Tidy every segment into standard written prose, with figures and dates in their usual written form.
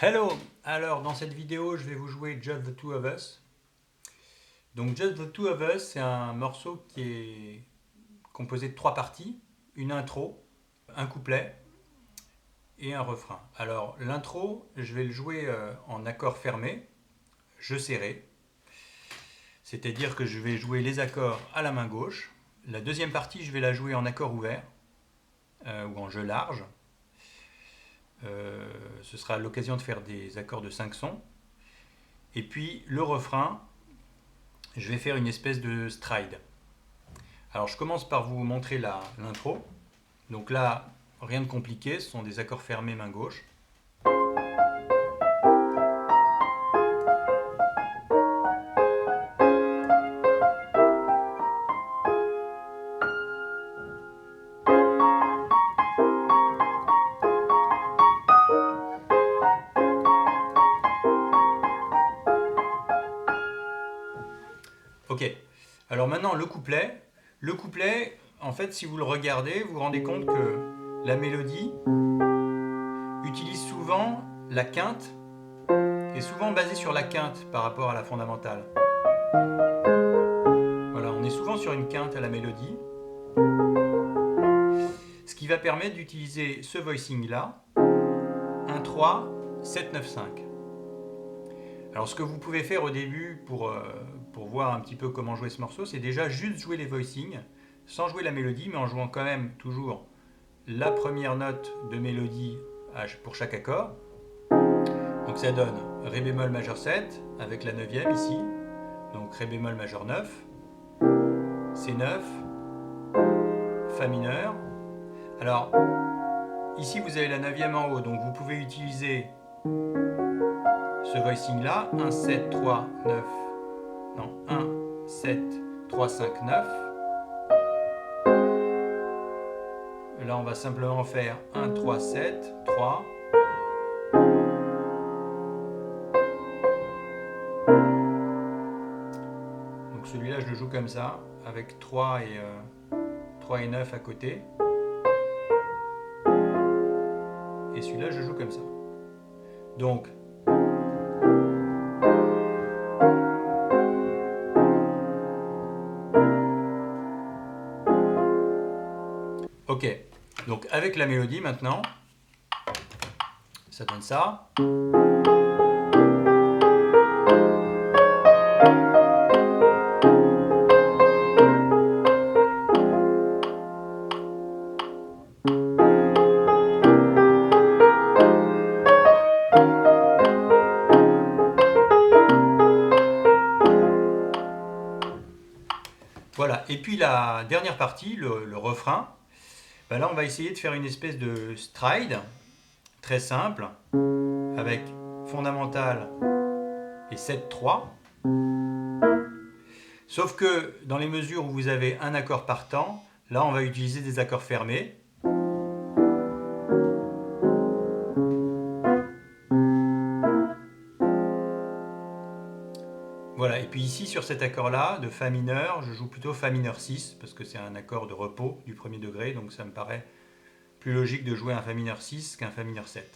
Hello! Alors dans cette vidéo je vais vous jouer Just the Two of Us. Donc Just the Two of Us, c'est un morceau qui est composé de 3 parties, une intro, un couplet et un refrain. Alors l'intro, je vais le jouer en accord fermé, je serré, c'est-à-dire que je vais jouer les accords à la main gauche. La deuxième partie, je vais la jouer en accord ouvert ou en jeu large. Ce sera l'occasion de faire des accords de 5 sons. Et puis le refrain, je vais faire une espèce de stride. Alors je commence par vous montrer l'intro. Donc là, rien de compliqué, ce sont des accords fermés main gauche. Ok, alors maintenant le couplet. Le couplet, en fait, si vous le regardez, vous vous rendez compte que la mélodie utilise souvent la quinte, est souvent basée sur la quinte par rapport à la fondamentale. Voilà, on est souvent sur une quinte à la mélodie, ce qui va permettre d'utiliser ce voicing là, 1, 3, 7, 9, 5. Alors ce que vous pouvez faire au début pour voir un petit peu comment jouer ce morceau, c'est déjà juste jouer les voicings, sans jouer la mélodie, mais en jouant quand même toujours la première note de mélodie pour chaque accord. Donc ça donne Ré bémol majeur 7 avec la 9e ici, donc Ré bémol majeur 9, C9, Fa mineur. Alors ici vous avez la 9e en haut, donc vous pouvez utiliser ce voicing là, 1, 7, 3, 9, non, 1, 7, 3, 5, 9. Là on va simplement faire 1, 3, 7, 3. Donc celui-là je le joue comme ça, avec 3 et 9 à côté. Et celui-là je joue comme ça. Donc ok, donc avec la mélodie maintenant, ça donne ça. Voilà, et puis la dernière partie, le refrain, ben là on va essayer de faire une espèce de stride, très simple, avec fondamentale et 7-3. Sauf que dans les mesures où vous avez un accord par temps, là on va utiliser des accords fermés. Voilà, et puis ici sur cet accord-là, de Fa mineur, je joue plutôt Fa mineur 6, parce que c'est un accord de repos du premier degré, donc ça me paraît plus logique de jouer un Fa mineur 6 qu'un Fa mineur 7.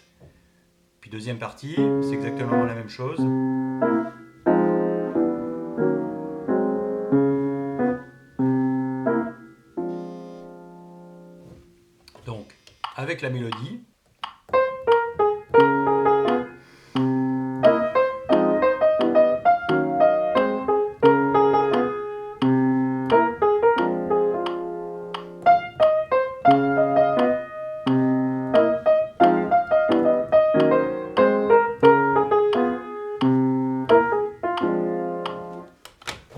Puis deuxième partie, c'est exactement la même chose. Donc, avec la mélodie.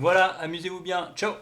Voilà, amusez-vous bien. Ciao!